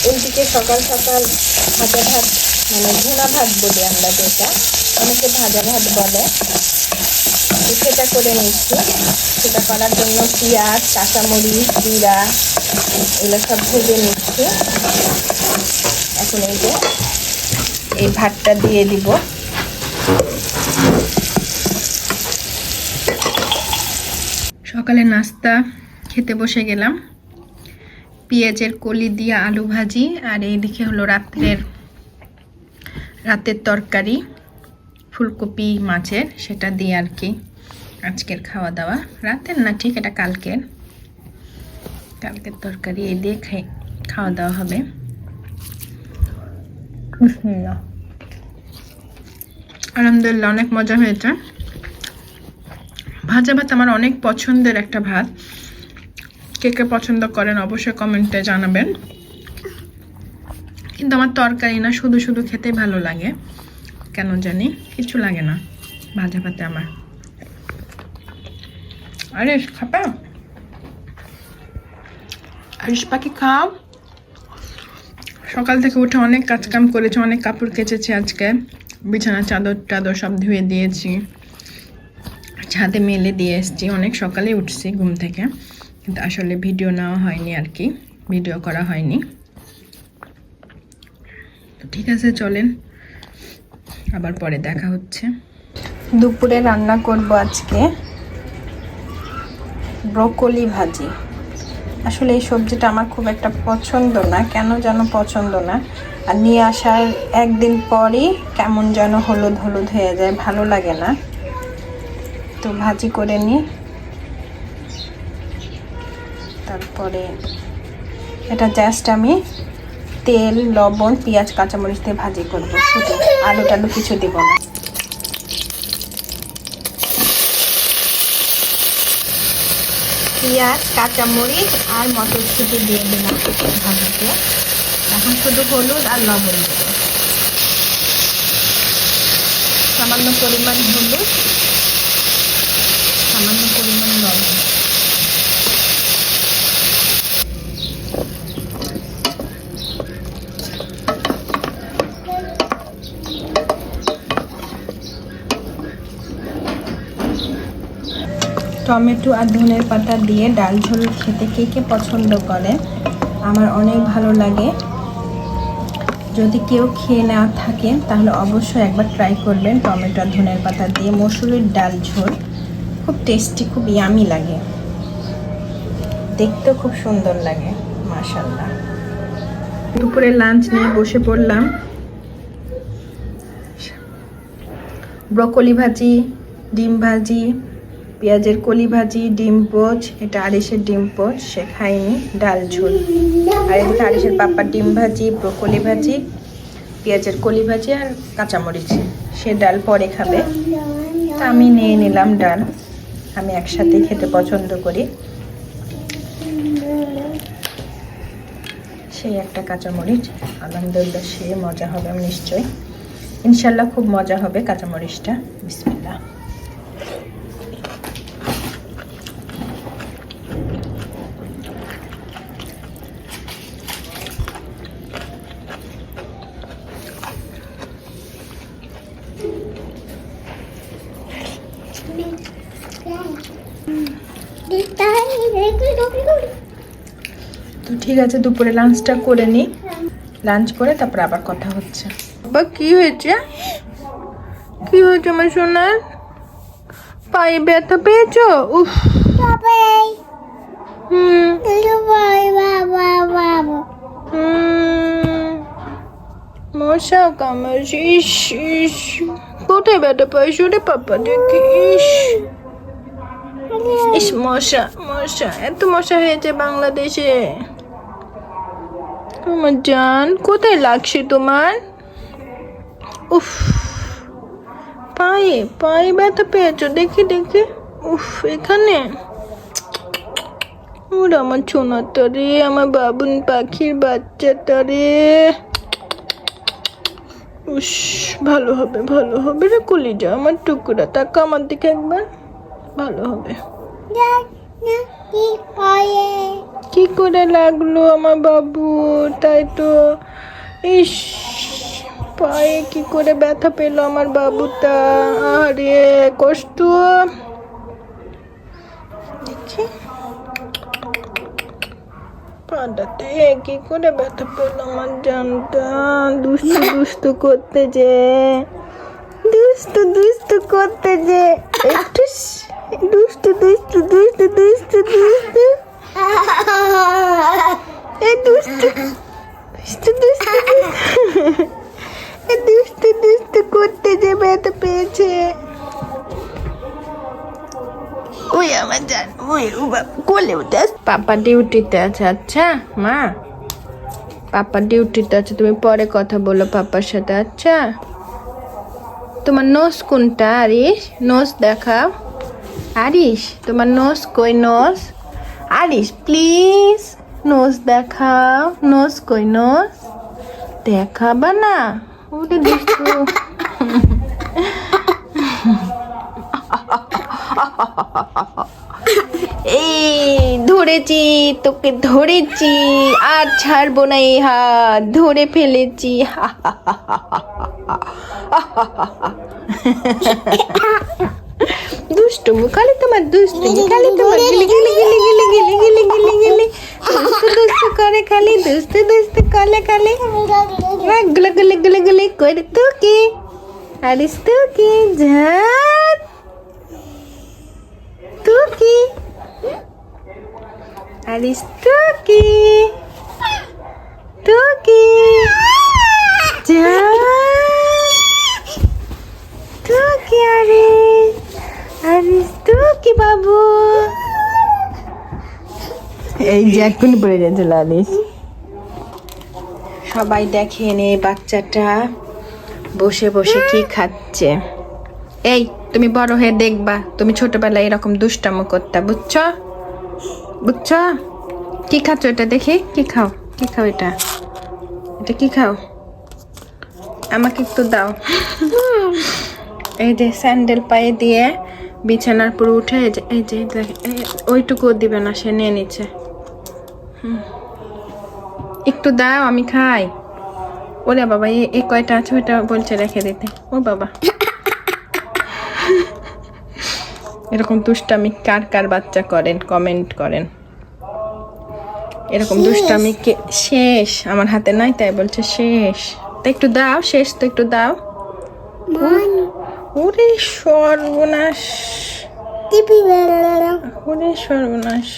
এইদিকে সকাল সকাল ভাজা ভাত, মানে ভুনা ভাত বলি আমরা, যেটা অনেকে ভাজা ভাত বলে, সেটা করে নিচ্ছি। সেটা করার জন্য পেঁয়াজ, কাঁচামরিচ, জিরা এগুলো সব ভেজে নিচ্ছি। এখন এই যে এই ভাতটা দিয়ে দিব। সকালে নাস্তা খেতে বসে গেলাম। পেঁয়াজের কলি দিয়ে আলু ভাজি, আর এইদিকে হলো রাতের তরকারি ফুলকপি মাছের, সেটা দিয়ে আর কি আজকের খাওয়া দাওয়া। রাতের না, ঠিক এটা কালকের তরকারি, এই দিয়ে খাওয়া দাওয়া হবে। আলহামদুলিল্লাহ অনেক মজা হয়েছে। ভাজা ভাত আমার অনেক পছন্দের একটা ভাত। কে কে পছন্দ করেন অবশ্যই কমেন্টে জানাবেন। কিন্তু আমার তরকারি না, শুধু শুধু খেতে ভালো লাগে, কেন জানি কিছু লাগে না ভাজা ভাতে আমার। আরে খাপা, আরিশ পাখি খাও। সকাল থেকে উঠে অনেক কাজকাম করেছি, অনেক কাপড় কেচেছি আজকে। বিছানা চাদর সব ধুয়ে দিয়েছি, ছাদে মেলে দিয়ে এসেছি। অনেক সকালে উঠছি ঘুম থেকে, কিন্তু আসলে ভিডিও নেওয়া হয়নি আর কি, ভিডিও করা হয়নি। তো ঠিক আছে, চলেন আবার পরে দেখা হচ্ছে। দুপুরে রান্না করব আজকে ব্রোকলি ভাজি। আসলে এই সবজিটা আমার খুব একটা পছন্দ না, কেন যেন পছন্দ না। আর নিয়ে আসার একদিন পরই কেমন যেন হলুদ হলুদ হয়ে যায়, ভালো লাগে না। তো ভাজি করে নিই, তারপরে এটা জাস্ট আমি তেল, লবণ, পেঁয়াজ, কাঁচামরিচ দিয়ে ভাজি করব, শুধু আলু টালু কিছু দিব না। পেঁয়াজ, কাঁচামরিচ আর মটরশুঁটি দিয়ে দিলাম ভাজিতে। এখন শুধু হলুদ আর লবণ দেব, সামান্য পরিমাণ হলুদ, সামান্য পরিমাণ লবণ। টমেটো আর ধনের পাতা দিয়ে ডাল ঝোল খেতে কে কে পছন্দ করে? আমার অনেক ভালো লাগে। যদি কেউ খেয়ে না থাকে তাহলে অবশ্যই একবার ট্রাই করবেন টমেটো আর ধনের পাতা দিয়ে মসুরির ডাল ঝোল। খুব টেস্টি, খুব ইয়ামি লাগে, দেখতেও খুব সুন্দর লাগে, মাশাআল্লাহ। দুপুরে লাঞ্চ নিয়ে বসে পড়লাম। ব্রকলি ভাজি, ডিম ভাজি, পেঁয়াজের কলি ভাজি, ডিম পোচ, এটা আরিশের ডিম পোচ, সে খায়নি, ডাল ঝোল। আর এদিকে আরিশের পাপার ডিম ভাজি, ব্রকলি ভাজি, পেঁয়াজের কলি ভাজি আর কাঁচামরিচ। সে ডাল পরে খাবে, তা আমি নিয়ে নিলাম ডাল। আমি একসাথে খেতে পছন্দ করি। সেই একটা কাঁচামরিচ, আলহামদুলিল্লাহ সে মজা হবে নিশ্চয়ই, ইনশাল্লাহ খুব মজা হবে কাঁচামরিচটা। বিসমিল্লাহ। তো ঠিক আছে, দুপুরে লাঞ্চটা করে নিই, লাঞ্চ করে তারপর আবার কথা হচ্ছে। বাবা কি হয়েছে, কি হয়েছে আমার সোনার? পায়ে ব্যথা পেয়েছো? উফ, মশা কামড়েছে। ইস ইস, কোথায় ব্যথা পাইছো রে পাপা? দেখিস, ইস মশা, এত মশা হয়েছে বাংলাদেশে। তোমার জান কোথায় লাগছে তোমার? উফ, পায়ে ব্যথা পেয়েছো? দেখি। উফ, এখানে? ওরা আমার ছোনাটা রে, আমার বাবুন পাখির বাচ্চাটা রে। উস, ভালো হবে রে কলিজা, আমার টুকরা। তাকা আমার দিকে একবার, ভালো হবে। কি করে লাগলো আমার বাবু? তাই তো, ইস, পায়ে কি করে ব্যথা পেলো আমার বাবুটা? আরে কষ্ট। দেখি পাটাতে কি করে ব্যথা পেলো আমার জানটা। দুষ্টু দুষ্টু করতে যে, দুষ্টু দুষ্টু করতে যে, একটু দুষ্টু দুষ্টু দুষ্টু দুষ্টু দুষ্টু, এই দুষ্টু দুষ্টু দুষ্টু দুষ্টু দুষ্টু করতে যে ব্যথা পেয়েছে। ওই আমার জান, ওই কোলে উঠে পাপা ডিউটিতে আছে। আচ্ছা মা, পাপা ডিউটিতে আছে, তুমি পরে কথা বলো পাপার সাথে। আচ্ছা, তোমার নোজ কোনটা আরিশ? নোজ দেখাও আরিশ, তোমার নোজ কই? নোজ আরিশ প্লিজ, নোজ দেখাও। নোজ কই? নোজ দেখাবা না? ওরে দুষ্টু। এই ধরেছি তোকে, ধরেছি আর ছাড়বো না, এই হাত ধরে ফেলেছি। দুষ্টুমু খালি তোমার, দুষ্টুমু খালি তোমার, গিলি গিলি গিলি গিলি গিলি গিলি গিলি গিলি, দুষ্টু দুষ্টু করে খালি, দুষ্টু দুষ্টু করে খালি, গুলো গুলো গুলো গুলো করে। তো কি আরিস, তো কি ঝাট, তো কি আরিস, তো কি, তো কি ঝাট, তো কি আরিস, আরিস তো কি বাবু? এই যে এক্ষুনি পড়ে যাচ্ছে আরিস। সবাই দেখেন এই বাচ্চাটা বসে বসে কি খাচ্ছে। এই তুমি বড় হয়ে দেখবা, তুমি ছোটবেলায় এরকম দুষ্টামো করতে, বুঝছো? বুঝছো? কি খাচ্ছ এটা দেখি? কি খাও? কি খাও এটা? এটা কি খাও? আমাকে একটু দাও। এই যে স্যান্ডেল পায়ে দিয়ে বিছানার পুরো উঠে, এই যে ওইটুকু দিবে না, সে নিয়ে নিচ্ছে। একটু দাও আমি খাই। ওরে বাবা, এই কয়টা আছে ওইটা বলছে রেখে দিতে। ও বাবা, এরকম দুষ্টামি কার কার বাচ্চা করেন? কমেন্ট করেন। এরকম দুষ্টামি কে শেষ? আমার হাতে নাই তাই বলছে শেষ। তো একটু দাও, শেষ তো একটু দাও। ওরে সর্বনাশ, ওরে সর্বনাশ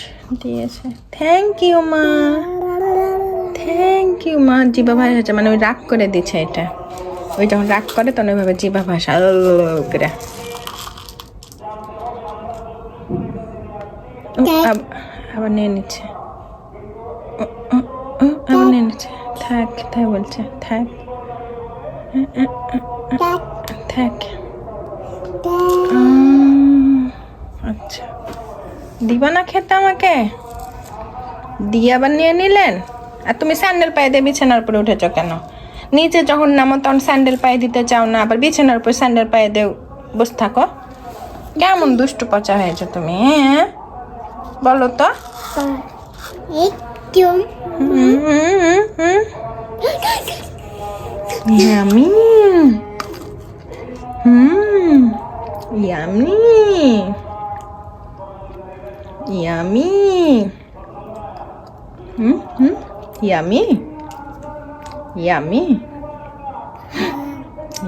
দিয়েছে। থ্যাংক ইউ মা, থ্যাংক ইউ মা। জিবা ভাই হচ্ছে মানে ওই রাগ করে দিচ্ছে এটা। ওই যখন রাগ করে তখন ওইভাবে জিবা ভাষা করে। আবার নিয়ে নিচ্ছে, আবার নিয়ে নিচ্ছে। থাক, তাই বলছে থাক, থাক। আচ্ছা, দিবা না খেতে আমাকে? দিয়ে আবার নিয়ে নিলেন। আর তুমি স্যান্ডেল পায়ে দিয়ে বিছানার উপরে উঠেছ কেন? নিচে যখন নামো তখন স্যান্ডেল পায়ে দিতে চাও না, আবার বিছানার উপর স্যান্ডেল পায়ে দিয়ে বসে থাকো। কেমন দুষ্টু পচা হয়েছে তুমি, হ্যাঁ? বলো তো। Yummy, yummy, yummy, yummy, yummy,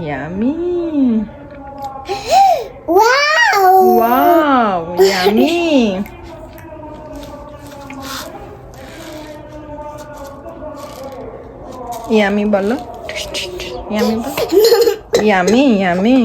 yummy. Wow, yummy. Yummy বলো, ইয়ামি বলো, yummy, yummy.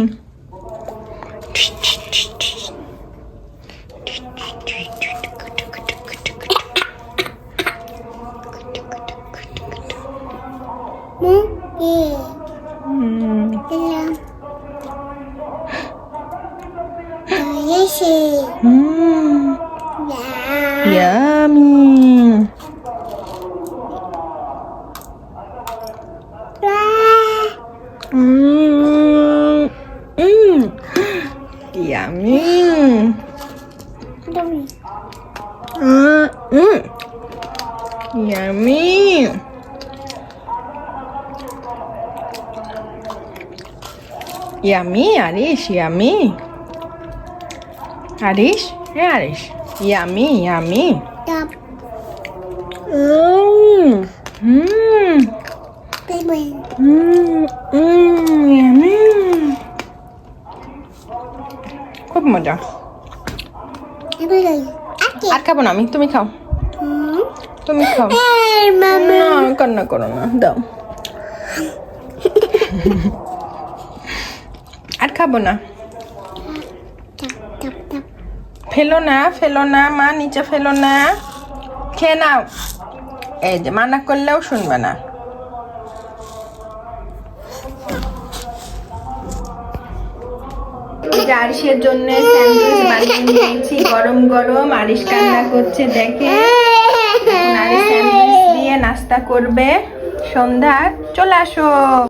Yummy. Yummy. Yummy Arish, yummy Arish, হ্যাঁ Arish, yummy yummy. Tap. Baby. Yummy, খুব মজা। Baby. Okay. আর খাবো না আমি, তুমি খাও, তুমি খাও। Hey, Mama. না কান্না করো না, দাও। আর খাবো না, Tap, tap, tap. ফেলো না, ফেলো না মা, নিচে ফেলো না, খেয়ে নাও। এই যে মানা করলেও শুনবে না। আরিশের জন্য স্যান্ডউইচ বানিয়ে নিয়েছি, গরম গরম। আরিশ কান্না করছে দেখে। এখন আরিশ স্যান্ডউইচ দিয়ে নাস্তা করবে সন্ধ্যা। চলে আসো।